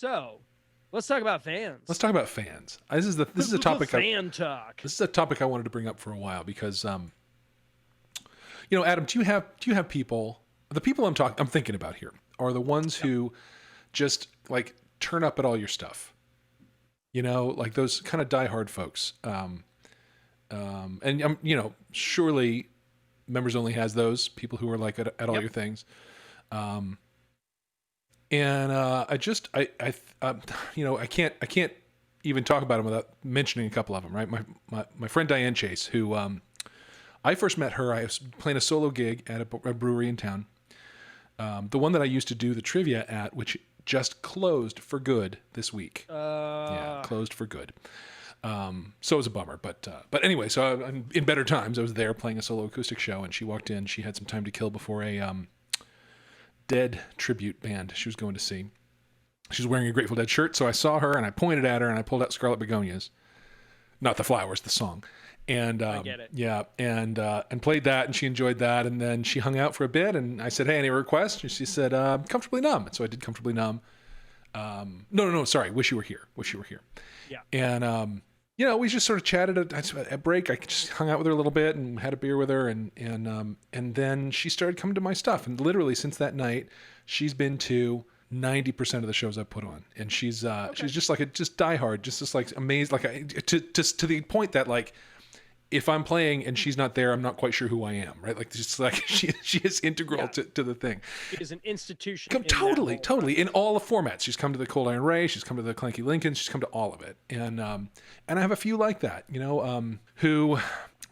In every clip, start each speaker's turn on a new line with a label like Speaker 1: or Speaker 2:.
Speaker 1: So, let's talk about fans.
Speaker 2: Let's talk about fans. This is a topic.
Speaker 1: Fan talk.
Speaker 2: This is a topic I wanted to bring up for a while because, Adam, do you have people? The people I'm thinking about here are the ones who just like turn up at all your stuff. Like those kind of diehard folks. And surely Members Only has those people who are like at all your things. I can't even talk about them without mentioning a couple of them, right? My friend Diane Chase, who I first met her. I was playing a solo gig at a brewery in town. The one that I used to do the trivia at, which just closed for good this week. Closed for good. So it was a bummer, but anyway, so I'm in better times. I was there playing a solo acoustic show, and she walked in. She had some time to kill before a Dead tribute band she was going to see. She was wearing a Grateful Dead shirt, so I saw her and I pointed at her and I pulled out Scarlet Begonias, not the flowers, the song. And
Speaker 1: I get it.
Speaker 2: Yeah, and played that, and she enjoyed that, and then she hung out for a bit, and I said, "Hey, any requests?" And she said, "Comfortably Numb." So I did Comfortably Numb. No, sorry, Wish You Were Here.
Speaker 1: Yeah.
Speaker 2: And we just sort of chatted at break. I just hung out with her a little bit and had a beer with her, and then she started coming to my stuff. And literally since that night, she's been to 90% of the shows I put on, and she's just like just diehard, just like amazed, like to the point that like, if I'm playing and she's not there, I'm not quite sure who I am, right? Like, just like she is integral to the thing.
Speaker 1: It is an institution.
Speaker 2: Totally. In all the formats. She's come to the Cold Iron Ray. She's come to the Clanky Lincoln. She's come to all of it. And I have a few like that, who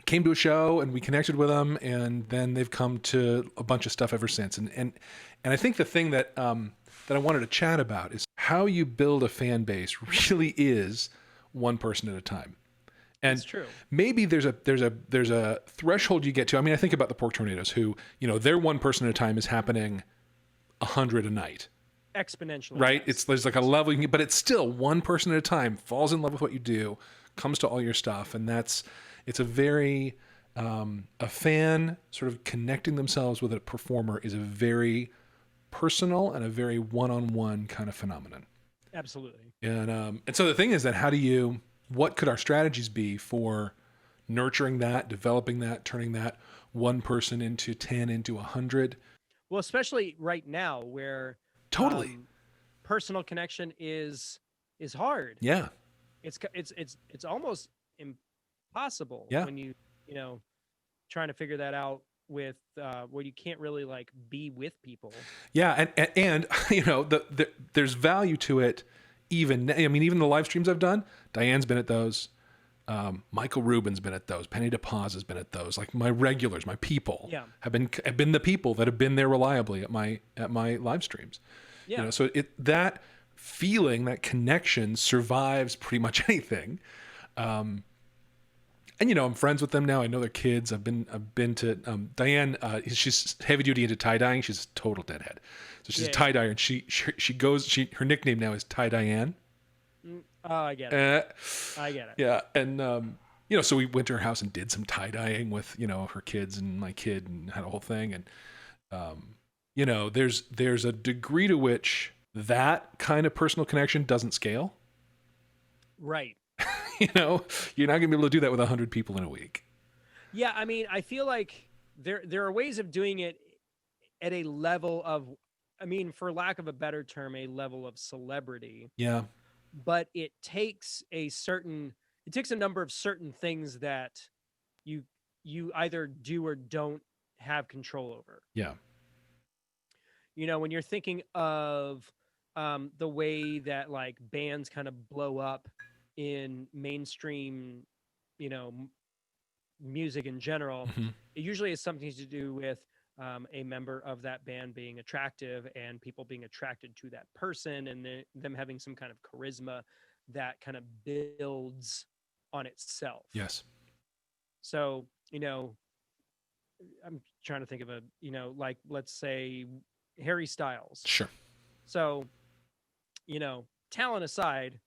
Speaker 2: came to a show and we connected with them, and then they've come to a bunch of stuff ever since. And I think the thing that I wanted to chat about is how you build a fan base really is one person at a time. And
Speaker 1: it's true.
Speaker 2: Maybe there's a threshold you get to. I mean, I think about the Pork Tornadoes, who, their one person at a time is happening 100 a night.
Speaker 1: Exponentially.
Speaker 2: Right? There's like a level, but it's still one person at a time, falls in love with what you do, comes to all your stuff. And it's a very, a fan sort of connecting themselves with a performer is a very personal and a very one-on-one kind of phenomenon.
Speaker 1: Absolutely.
Speaker 2: And so the thing is that what could our strategies be for nurturing that, developing that, turning that one person into 10, into 100?
Speaker 1: Well, especially right now where
Speaker 2: totally
Speaker 1: personal connection is hard.
Speaker 2: Yeah.
Speaker 1: It's almost impossible when you trying to figure that out with where you can't really like be with people.
Speaker 2: Yeah. And there's value to it. Even the live streams I've done, Diane's been at those. Michael Rubin's been at those. Penny DePaz has been at those. Like my regulars, my people have been the people that have been there reliably at my live streams.
Speaker 1: Yeah.
Speaker 2: So that feeling, that connection survives pretty much anything. And I'm friends with them now. I know their kids. I've been to Diane. She's heavy duty into tie dyeing. She's a total deadhead. So she's a tie dyer, and she her nickname now is Tie Diane.
Speaker 1: Oh, I get it. I get it.
Speaker 2: Yeah, and so we went to her house and did some tie dyeing with her kids and my kid, and had a whole thing. And there's a degree to which that kind of personal connection doesn't scale.
Speaker 1: Right.
Speaker 2: You're not going to be able to do that with 100 people in a week.
Speaker 1: Yeah, I mean, I feel like there are ways of doing it at a level of, for lack of a better term, a level of celebrity.
Speaker 2: Yeah.
Speaker 1: But it takes a number of certain things that you either do or don't have control over.
Speaker 2: Yeah.
Speaker 1: When you're thinking of the way that like bands kind of blow up in mainstream, music in general, it usually has something to do with a member of that band being attractive and people being attracted to that person, and them having some kind of charisma that kind of builds on itself.
Speaker 2: Yes.
Speaker 1: So, I'm trying to think of like, let's say Harry Styles.
Speaker 2: Sure.
Speaker 1: So, talent aside,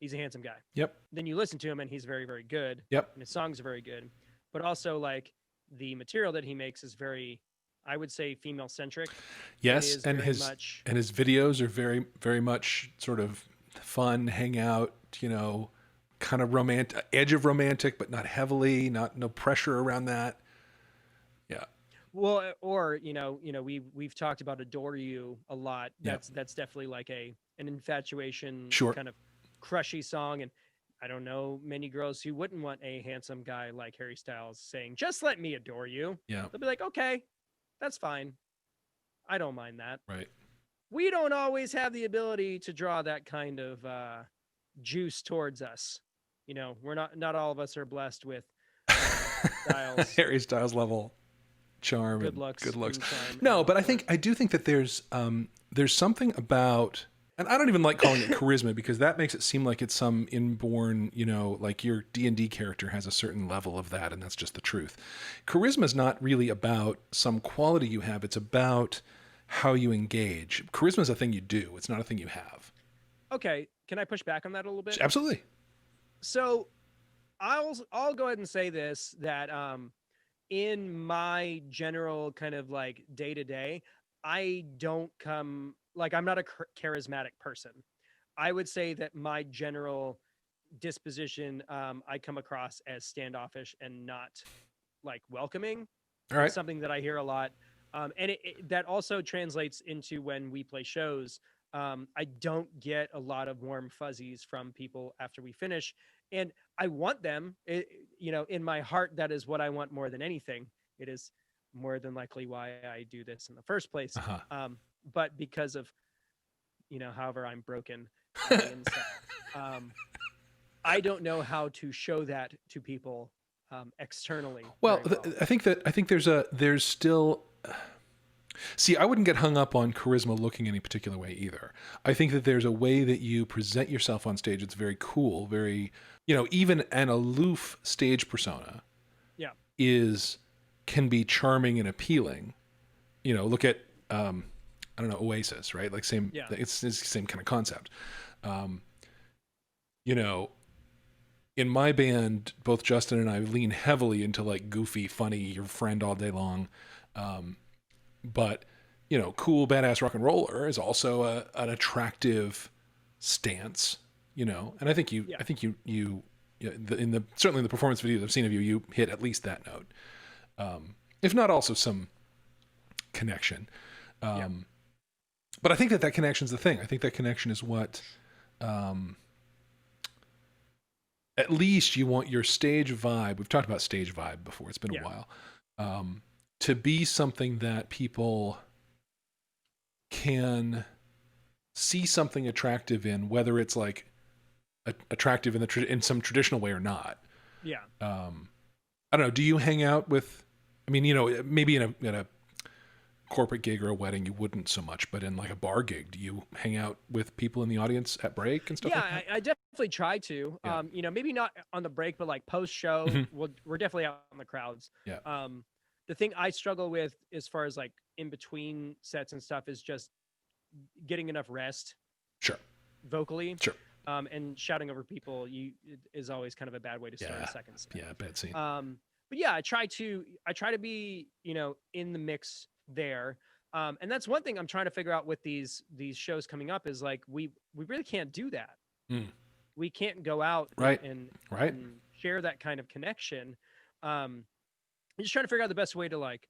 Speaker 1: he's a handsome guy.
Speaker 2: Yep.
Speaker 1: Then you listen to him and he's very, very good.
Speaker 2: Yep.
Speaker 1: And his songs are very good. But also like the material that he makes is very I would say female centric.
Speaker 2: Yes, and his videos are very, very much sort of fun, hang out, kind of romantic, edge of romantic, but not heavily, no pressure around that. Yeah.
Speaker 1: Well, or we've talked about "Adore You" a lot. That's definitely like an infatuation
Speaker 2: sure.
Speaker 1: kind of crushy song, and I don't know many girls who wouldn't want a handsome guy like Harry Styles saying, "Just let me adore you."
Speaker 2: Yeah.
Speaker 1: They'll be like, "Okay, that's fine. I don't mind that."
Speaker 2: Right.
Speaker 1: We don't always have the ability to draw that kind of juice towards us. We're not all of us are blessed with Styles.
Speaker 2: Harry Styles level charm,
Speaker 1: good looks.
Speaker 2: No, but I do think that there's something about, and I don't even like calling it charisma because that makes it seem like it's some inborn, like your D&D character has a certain level of that, and that's just the truth. Charisma is not really about some quality you have; it's about how you engage. Charisma is a thing you do; it's not a thing you have.
Speaker 1: Okay, can I push back on that a little bit?
Speaker 2: Absolutely.
Speaker 1: So, I'll go ahead and say this, that in my general kind of like day to day, I don't come like I'm not a charismatic person. I would say that my general disposition, I come across as standoffish and not like welcoming.
Speaker 2: All right.
Speaker 1: It's something that I hear a lot. And that also translates into when we play shows. I don't get a lot of warm fuzzies from people after we finish. And I want them, in my heart, that is what I want more than anything. It is more than likely why I do this in the first place. But because of, however I'm broken inside, I don't know how to show that to people externally.
Speaker 2: Well, I think there's still. See, I wouldn't get hung up on charisma looking any particular way either. I think that there's a way that you present yourself on stage that's very cool, very, even an aloof stage persona can be charming and appealing. Look at, I don't know, Oasis, right? Like it's the same kind of concept. In my band, both Justin and I lean heavily into like goofy, funny, your friend all day long. But cool, badass rock and roller is also an attractive stance, and I think you certainly in the performance videos I've seen of you, you hit at least that note, if not also some connection. But I think that connection is the thing. I think that connection is what, at least you want your stage vibe. We've talked about stage vibe before. It's been a while. To be something that people can see something attractive in, whether it's like attractive in some traditional way or not.
Speaker 1: Yeah.
Speaker 2: I don't know. Do you hang out with? I mean, maybe in a corporate gig or a wedding, you wouldn't so much, but in like a bar gig, do you hang out with people in the audience at break and stuff?
Speaker 1: Yeah,
Speaker 2: like that?
Speaker 1: I definitely try to.
Speaker 2: Yeah.
Speaker 1: Maybe not on the break, but like post show, we're definitely out in the crowds.
Speaker 2: Yeah.
Speaker 1: The thing I struggle with as far as like in between sets and stuff is just getting enough rest.
Speaker 2: Sure.
Speaker 1: Vocally.
Speaker 2: Sure.
Speaker 1: And shouting over people is always kind of a bad way to start a second set.
Speaker 2: Yeah, bad scene.
Speaker 1: But yeah, I try to be, in the mix there. And that's one thing I'm trying to figure out with these shows coming up is like we really can't do that. We can't go out and share that kind of connection. I'm just trying to figure out the best way to like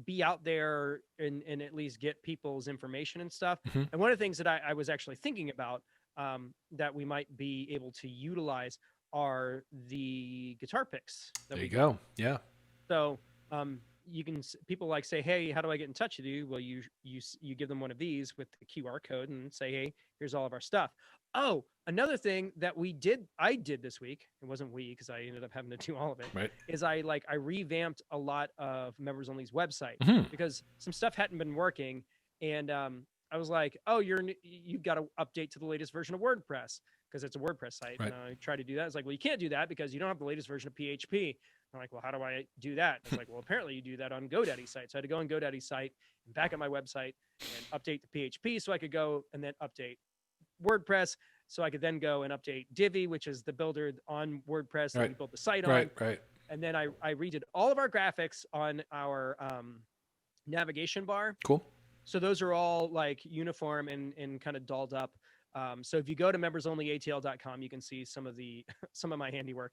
Speaker 1: be out there and at least get people's information and stuff. And one of the things that I was actually thinking about that we might be able to utilize are the guitar picks.
Speaker 2: There you go. Yeah.
Speaker 1: So you can, people like say, hey, how do I get in touch with you? Well, you give them one of these with the QR code and say, hey, here's all of our stuff. Oh, another thing that I did this week, it wasn't we, because I ended up having to do all of it,
Speaker 2: right, is
Speaker 1: I revamped a lot of Members Only's website because some stuff hadn't been working. And I was like, oh, you've got to update to the latest version of WordPress because it's a WordPress site.
Speaker 2: Right.
Speaker 1: And I tried to do that. It's like, well, you can't do that because you don't have the latest version of PHP. I'm like, well, how do I do that? It's like, well, apparently you do that on GoDaddy's site. So I had to go on GoDaddy's site and back up my website and update the PHP so I could go and then update WordPress so I could then go and update Divi, which is the builder on WordPress that we built the site on.
Speaker 2: Right.
Speaker 1: And then I redid all of our graphics on our navigation bar.
Speaker 2: Cool.
Speaker 1: So those are all like uniform and kind of dolled up. So if you go to membersonlyatl.com, you can see some of the some of my handiwork.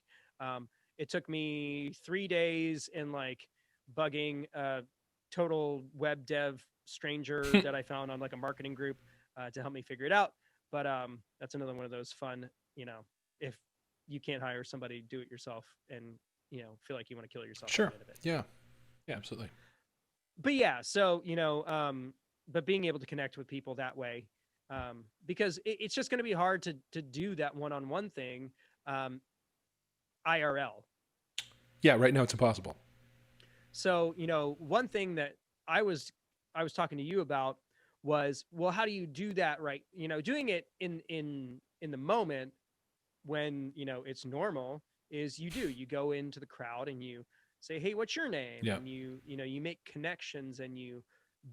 Speaker 1: It took me 3 days in like bugging a total web dev stranger that I found on like a marketing group to help me figure it out. But that's another one of those fun, if you can't hire somebody, do it yourself, and feel like you want to kill yourself.
Speaker 2: Sure.
Speaker 1: At the end of it.
Speaker 2: Yeah, absolutely.
Speaker 1: But yeah, so but being able to connect with people that way, because it's just going to be hard to do that one-on-one thing, IRL.
Speaker 2: Yeah, right now it's impossible.
Speaker 1: So one thing that I was talking to you about was, well, how do you do that right? Doing it in the moment when it's normal is you go into the crowd and you say, hey, what's your name?
Speaker 2: Yeah.
Speaker 1: And you make connections and you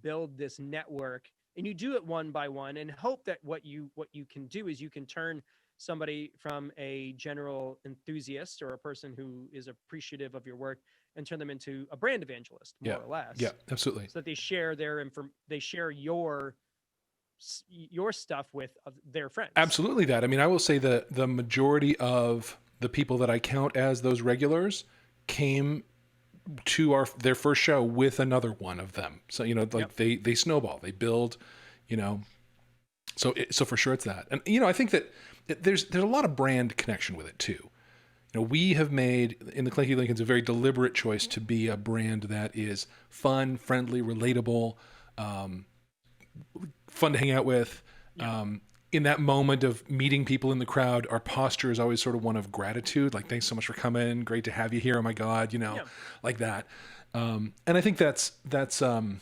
Speaker 1: build this network, and you do it one by one, and hope that what you can do is you can turn somebody from a general enthusiast or a person who is appreciative of your work and turn them into a brand evangelist, more or less.
Speaker 2: Yeah, absolutely.
Speaker 1: So that they share they share your stuff with their friends.
Speaker 2: Absolutely that. I mean, I will say the majority of the people that I count as those regulars came to their first show with another one of them. So, they snowball, they build, so for sure it's that. And, I think that there's a lot of brand connection with it too. We have made in the Clanky Lincolns a very deliberate choice to be a brand that is fun, friendly, relatable, fun to hang out with. Yeah. In that moment of meeting people in the crowd, our posture is always sort of one of gratitude. Like, thanks so much for coming. Great to have you here. Oh my God, like that. And I think that's for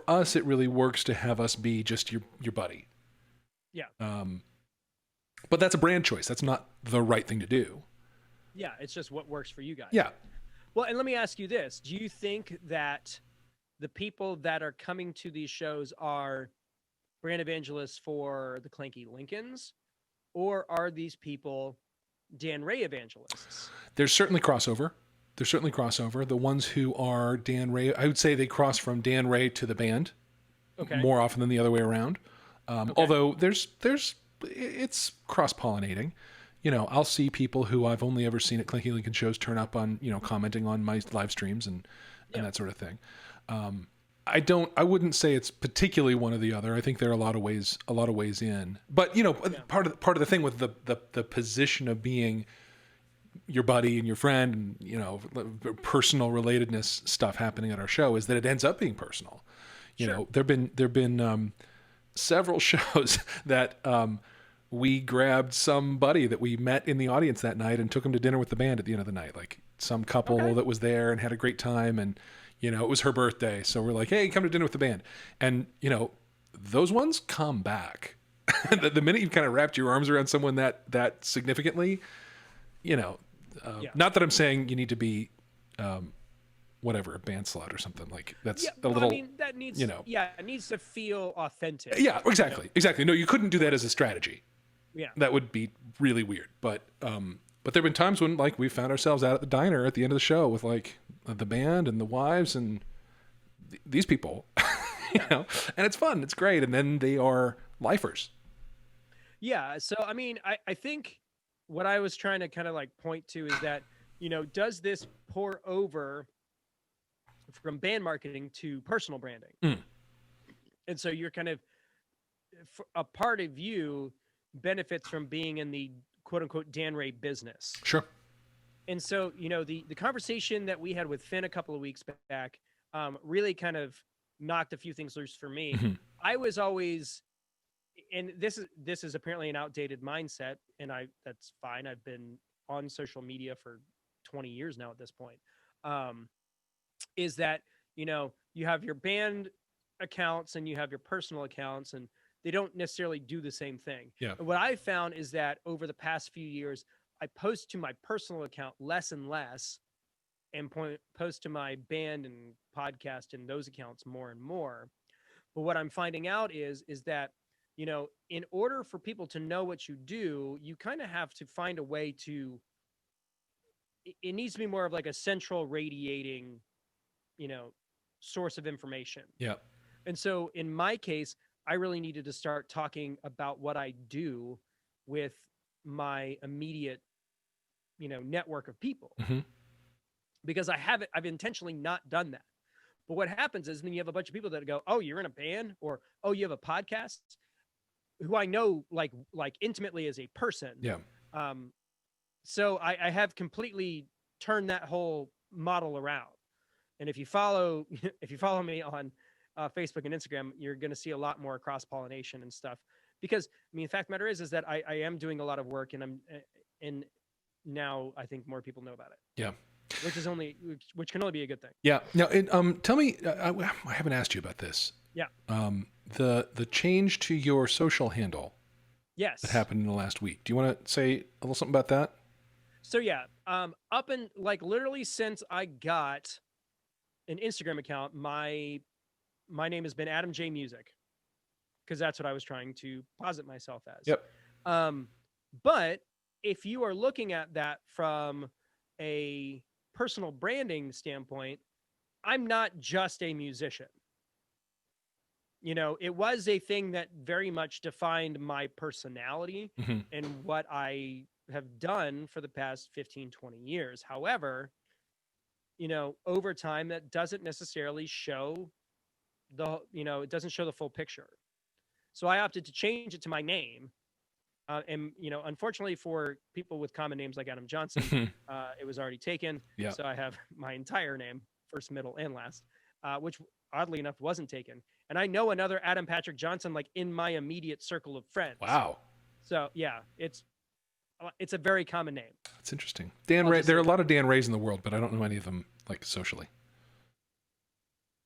Speaker 2: us, it really works to have us be just your buddy.
Speaker 1: Yeah.
Speaker 2: But that's a brand choice. That's not the right thing to do.
Speaker 1: Yeah. It's just what works for you guys.
Speaker 2: Yeah.
Speaker 1: Well, and let me ask you this. Do you think that the people that are coming to these shows are brand evangelists for the Clanky Lincolns, or are these people Dan Ray evangelists?
Speaker 2: There's certainly crossover. The ones who are Dan Ray, I would say they cross from Dan Ray to the band more often than the other way around. Although it's cross-pollinating. I'll see people who I've only ever seen at Clanky Lincoln shows turn up on, commenting on my live streams and that sort of thing. I wouldn't say it's particularly one or the other. I think there are a lot of ways in. But part of the thing with the position of being your buddy and your friend and personal relatedness stuff happening at our show is that it ends up being personal. There've been several shows that we grabbed somebody that we met in the audience that night and took him to dinner with the band at the end of the night, like some couple that was there and had a great time, and it was her birthday. So we're like, hey, come to dinner with the band. And, those ones come back. The minute you've kind of wrapped your arms around someone that significantly, not that I'm saying you need to be, whatever, a band slut or something, like that's a little,
Speaker 1: I mean, that needs, it needs to feel authentic.
Speaker 2: Yeah, exactly. No, you couldn't do that as a strategy.
Speaker 1: Yeah.
Speaker 2: That would be really weird. But there've been times when like we found ourselves out at the diner at the end of the show with like the band and the wives and these people, and it's fun. It's great. And then they are lifers.
Speaker 1: Yeah. So, I mean, I think what I was trying to kind of like point to is that, does this pour over from band marketing to personal branding? And so you're kind of, a part of you benefits from being in the quote unquote Dan Ray business.
Speaker 2: Sure.
Speaker 1: And so, the conversation that we had with Finn a couple of weeks back really kind of knocked a few things loose for me. Mm-hmm. I was always, and this is apparently an outdated mindset, and that's fine. I've been on social media for 20 years now at this point. Is that, you have your band accounts and you have your personal accounts, and they don't necessarily do the same thing.
Speaker 2: Yeah.
Speaker 1: What I found is that over the past few years, I post to my personal account less and less, and post to my band and podcast and those accounts more and more. But what I'm finding out is that, in order for people to know what you do, you kind of have to find a way to it needs to be more of like a central radiating, source of information.
Speaker 2: Yeah.
Speaker 1: And so in my case, I really needed to start talking about what I do with my immediate, network of people,
Speaker 2: Mm-hmm.
Speaker 1: because I've intentionally not done that. But what happens is then you have a bunch of people that go, "Oh, you're in a band," or "Oh, you have a podcast," who I know like intimately as a person.
Speaker 2: Yeah.
Speaker 1: So I have completely turned that whole model around. And if you follow me on Facebook and Instagram, you're going to see a lot more cross pollination and stuff. Because I mean, the fact of the matter is that I am doing a lot of work, and now I think more people know about it.
Speaker 2: Yeah.
Speaker 1: Which can only be a good thing.
Speaker 2: Yeah. Now, tell me, I haven't asked you about this.
Speaker 1: Yeah.
Speaker 2: The change to your social handle.
Speaker 1: Yes.
Speaker 2: That happened in the last week. Do you want to say a little something about that?
Speaker 1: So yeah, up and like literally since I got an Instagram account, my name has been Adam J Music, because that's what I was trying to posit myself as.
Speaker 2: Yep.
Speaker 1: But if you are looking at that from a personal branding standpoint, I'm not just a musician. It was a thing that very much defined my personality
Speaker 2: Mm-hmm.
Speaker 1: and what I have done for the past 15, 20 years. However, over time, that doesn't necessarily show it doesn't show the full picture. So I opted to change it to my name. And, unfortunately for people with common names like Adam Johnson, it was already taken.
Speaker 2: Yeah.
Speaker 1: So I have my entire name, first, middle, and last, which oddly enough wasn't taken. And I know another Adam Patrick Johnson, like in my immediate circle of friends.
Speaker 2: Wow.
Speaker 1: So yeah, it's a very common name.
Speaker 2: That's interesting. Dan Ray. There are a lot of Dan Rays in the world, but I don't know any of them like socially.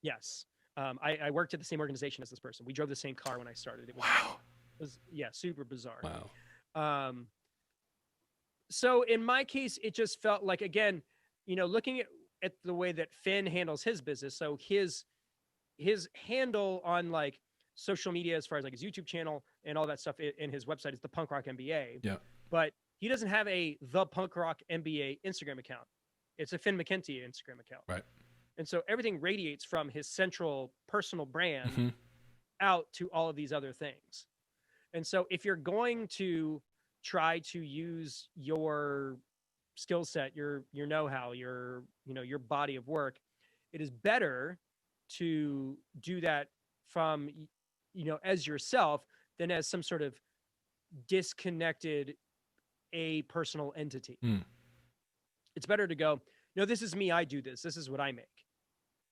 Speaker 1: Yes. I worked at the same organization as this person. We drove the same car when I started. It was super bizarre.
Speaker 2: Wow.
Speaker 1: So in my case, it just felt like, again, looking at the way that Finn handles his business. So his handle on like social media, as far as like his YouTube channel and all that stuff in his website, is the Punk Rock MBA.
Speaker 2: Yeah.
Speaker 1: But he doesn't have the Punk Rock MBA Instagram account. It's a Finn McKenty Instagram account.
Speaker 2: Right.
Speaker 1: And so everything radiates from his central personal brand
Speaker 2: Mm-hmm.
Speaker 1: out to all of these other things. And so if you're going to try to use your skill set, your know-how, your body of work, it is better to do that from, as yourself than as some sort of disconnected a personal entity. It's better to go, no, this is me. I do this. This is what I make.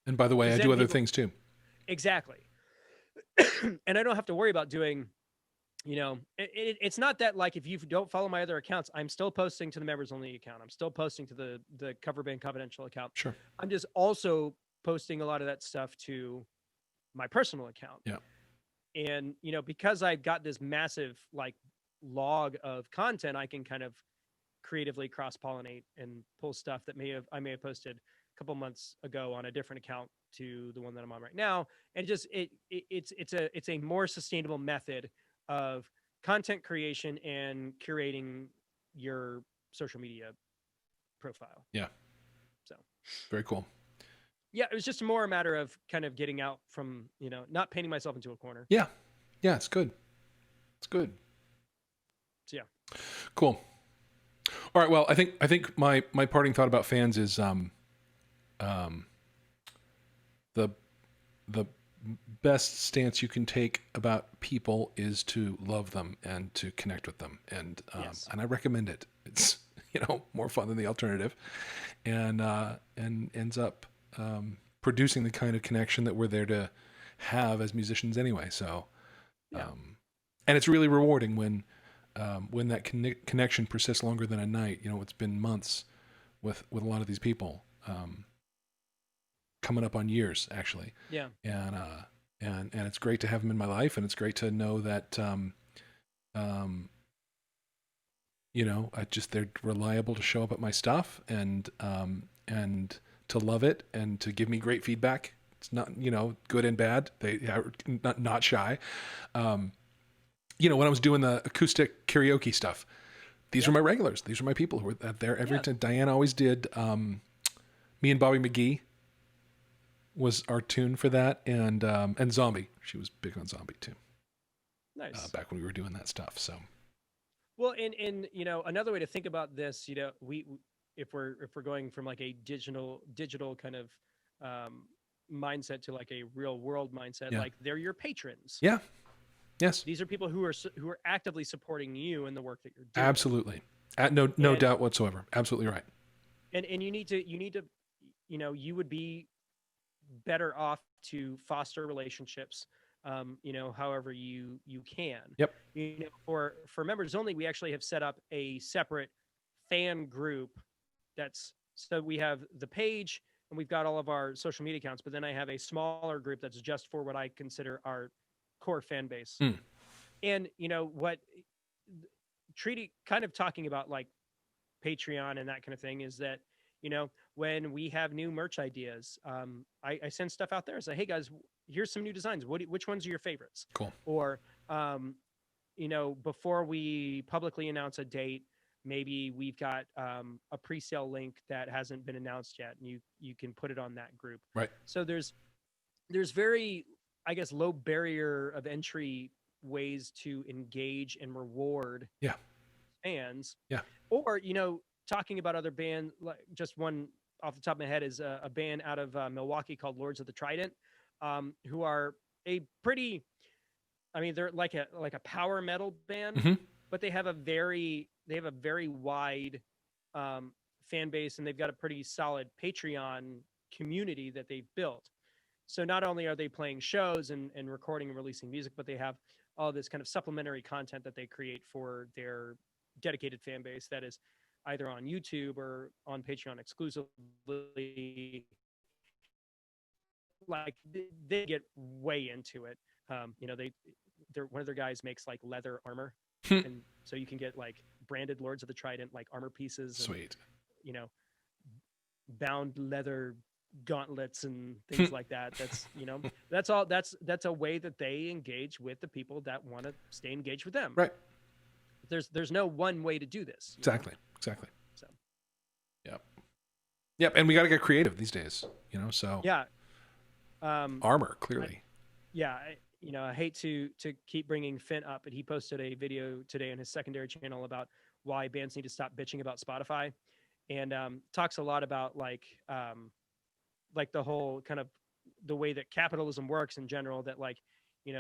Speaker 2: And by the way, I do other things too.
Speaker 1: Exactly. And I don't have to worry about doing, it's not that like, if you don't follow my other accounts, I'm still posting to the members only account. I'm still posting to the Cover Band Confidential account.
Speaker 2: Sure.
Speaker 1: I'm just also posting a lot of that stuff to my personal account.
Speaker 2: Yeah.
Speaker 1: And, because I've got this massive like log of content, I can kind of creatively cross-pollinate and pull stuff that I may have posted a couple months ago on a different account to the one that I'm on right now. And just it's a more sustainable method of content creation and curating your social media profile.
Speaker 2: Yeah.
Speaker 1: So
Speaker 2: very cool.
Speaker 1: Yeah, it was just more a matter of kind of getting out from, not painting myself into a corner.
Speaker 2: Yeah. Yeah, it's good. It's good.
Speaker 1: So yeah.
Speaker 2: Cool. All right. Well, I think my parting thought about fans is the best stance you can take about people is to love them and to connect with them, and
Speaker 1: Yes.
Speaker 2: and I recommend it. It's more fun than the alternative, and ends up producing the kind of connection that we're there to have as musicians anyway. So,
Speaker 1: Yeah.
Speaker 2: And it's really rewarding when that connection persists longer than a night. It's been months with a lot of these people, coming up on years actually.
Speaker 1: Yeah.
Speaker 2: And it's great to have them in my life, and it's great to know that they're reliable to show up at my stuff, and to love it and to give me great feedback. It's not good and bad. They are not shy. When I was doing the acoustic karaoke stuff, these were my regulars. These were my people who were there every time. Diane always did. Me and Bobby McGee was our tune for that, and Zombie. She was big on Zombie too.
Speaker 1: Nice.
Speaker 2: Back when we were doing that stuff. So.
Speaker 1: Well, and another way to think about this, we if we're going from like a digital kind of mindset to like a real world mindset, like they're your patrons.
Speaker 2: Yeah. Yes.
Speaker 1: These are people who are actively supporting you in the work that you're doing.
Speaker 2: Absolutely. No doubt whatsoever. Absolutely right.
Speaker 1: And you need to you would be better off to foster relationships however you can.
Speaker 2: Yep.
Speaker 1: For members only, we actually have set up a separate fan group. So we have the page and we've got all of our social media accounts, but then I have a smaller group that's just for what I consider our core fan base. And what kind of talking about like Patreon and that kind of thing is that, when we have new merch ideas, I send stuff out there and say, hey guys, here's some new designs. Which ones are your favorites?
Speaker 2: Cool.
Speaker 1: Or, before we publicly announce a date, maybe we've got a pre-sale link that hasn't been announced yet, and you can put it on that group.
Speaker 2: Right.
Speaker 1: So there's very, I guess, low barrier of entry ways to engage and reward fans. Yeah. Or, talking about other bands, like just one off the top of my head is a band out of Milwaukee called Lords of the Trident, who are a pretty, they're like a power metal band, but they have a very wide fan base, and they've got a pretty solid Patreon community that they've built. So not only are they playing shows and recording and releasing music, but they have all this kind of supplementary content that they create for their dedicated fan base that is either on YouTube or on Patreon exclusively. Like they get way into it. They're one of their guys makes like leather armor, and so you can get like branded Lords of the Trident like armor pieces.
Speaker 2: Sweet.
Speaker 1: And, bound leather gauntlets and things like that. That's all. That's a way that they engage with the people that want to stay engaged with them.
Speaker 2: Right.
Speaker 1: There's no one way to do this.
Speaker 2: Exactly. So. Yep. And we got to get creative these days. So.
Speaker 1: Yeah.
Speaker 2: Armor clearly.
Speaker 1: I hate to keep bringing Finn up, but he posted a video today on his secondary channel about why bands need to stop bitching about Spotify, and talks a lot about like the whole kind of the way that capitalism works in general, that like,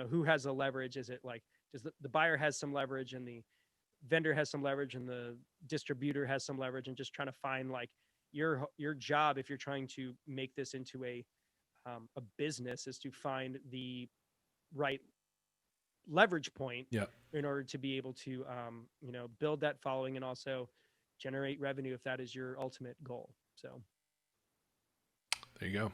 Speaker 1: who has the leverage? Is it like, does the buyer has some leverage and the vendor has some leverage and the distributor has some leverage, and just trying to find like your job, if you're trying to make this into a business, is to find the right leverage point in order to be able to, build that following and also generate revenue if that is your ultimate goal. So
Speaker 2: there you go.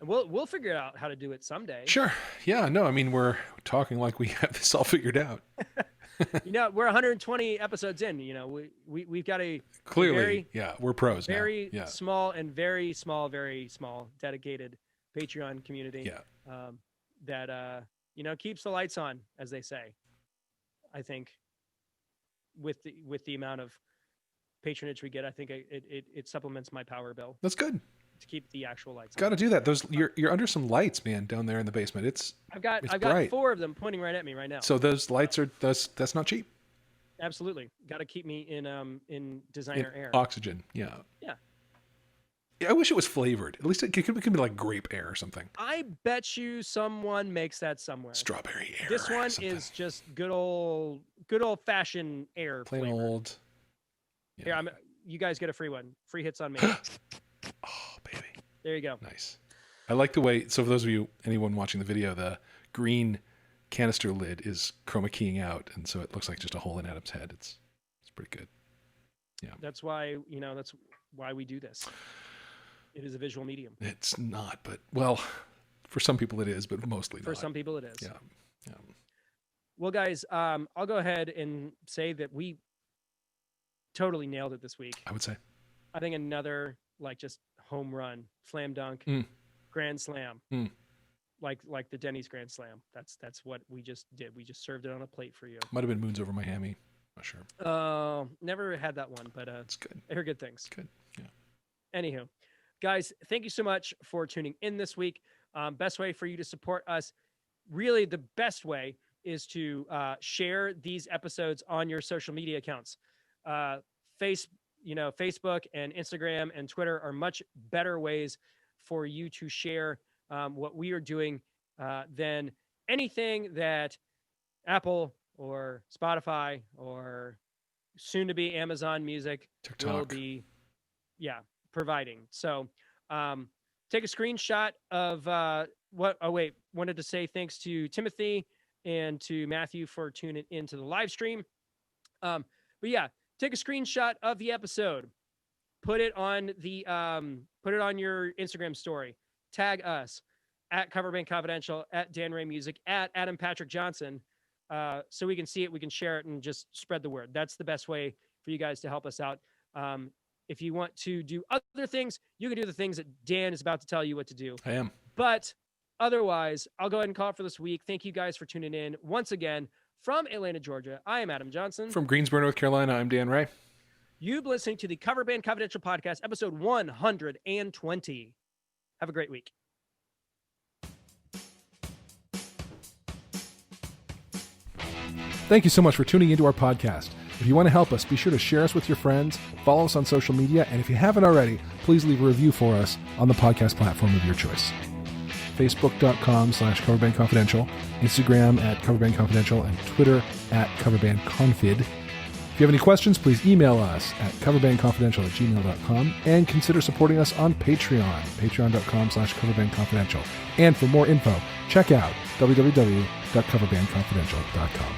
Speaker 1: And we'll figure out how to do it someday.
Speaker 2: Sure. Yeah. No, we're talking like we have this all figured out.
Speaker 1: We're 120 episodes in. We've got
Speaker 2: clearly we're pros now.
Speaker 1: Very small and very small dedicated Patreon community. That keeps the lights on, as they say. I think with the amount of patronage we get, I think it supplements my power bill.
Speaker 2: That's good.
Speaker 1: To keep the actual lights on.
Speaker 2: Got to do that. You're under some lights, man, down there in the basement.
Speaker 1: I've got
Speaker 2: bright.
Speaker 1: 4 of them pointing right at me right now.
Speaker 2: So those lights that's not cheap.
Speaker 1: Absolutely. Got to keep me in designer air.
Speaker 2: Oxygen. Yeah.
Speaker 1: Yeah.
Speaker 2: I wish it was flavored. At least it could be like grape air or something.
Speaker 1: I bet you someone makes that somewhere.
Speaker 2: Strawberry air.
Speaker 1: This one is just good old fashioned air.
Speaker 2: Plain
Speaker 1: flavor.
Speaker 2: Old.
Speaker 1: Yeah. Here, you guys get a free one. Free hits on me.
Speaker 2: Oh, baby.
Speaker 1: There you go.
Speaker 2: Nice. I like the way, so for those of anyone watching the video, the green canister lid is chroma keying out, and so it looks like just a hole in Adam's head. It's pretty good. Yeah.
Speaker 1: That's why we do this. It is a visual medium.
Speaker 2: It's not, but well, for some people it is, but mostly not.
Speaker 1: For some people it is.
Speaker 2: Yeah.
Speaker 1: Well, guys, I'll go ahead and say that we totally nailed it this week.
Speaker 2: I would say.
Speaker 1: I think another just home run, slam dunk, grand slam, like the Denny's Grand Slam. That's what we just did. We just served it on a plate for you.
Speaker 2: Might have been Moons Over Miami. sure.
Speaker 1: Never had that one, but
Speaker 2: It's good.
Speaker 1: I hear good things.
Speaker 2: It's good. Yeah.
Speaker 1: Anywho, guys, thank you so much for tuning in this week. Best way for you to support us, really the best way, is to share these episodes on your social media accounts. Facebook and Instagram and Twitter are much better ways for you to share what we are doing than anything that Apple or Spotify or soon to be Amazon Music
Speaker 2: TikTok
Speaker 1: will be providing. So take a screenshot of wanted to say thanks to Timothy and to Matthew for tuning into the live stream. But yeah, take a screenshot of the episode, put it on your Instagram story, tag us at Cover Band Confidential, at Dan Ray Music, at Adam Patrick Johnson, so we can see it, we can share it, and just spread the word. That's the best way for you guys to help us out. If you want to do other things, you can do the things that Dan is about to tell you what to do.
Speaker 2: I am.
Speaker 1: But otherwise, I'll go ahead and call it for this week. Thank you guys for tuning in. Once again, from Atlanta, Georgia, I am Adam Johnson.
Speaker 2: From Greensboro, North Carolina, I'm Dan Ray.
Speaker 1: You've been listening to the Cover Band Confidential Podcast, episode 120. Have a great week.
Speaker 2: Thank you so much for tuning into our podcast. If you want to help us, be sure to share us with your friends, follow us on social media, and if you haven't already, please leave a review for us on the podcast platform of your choice. Facebook.com/CoverbandConfidential, Instagram at CoverbandConfidential, and Twitter at CoverbandConfid. If you have any questions, please email us at coverbandconfidential@gmail.com, and consider supporting us on Patreon, patreon.com/CoverbandConfidential. And for more info, check out www.coverbandconfidential.com.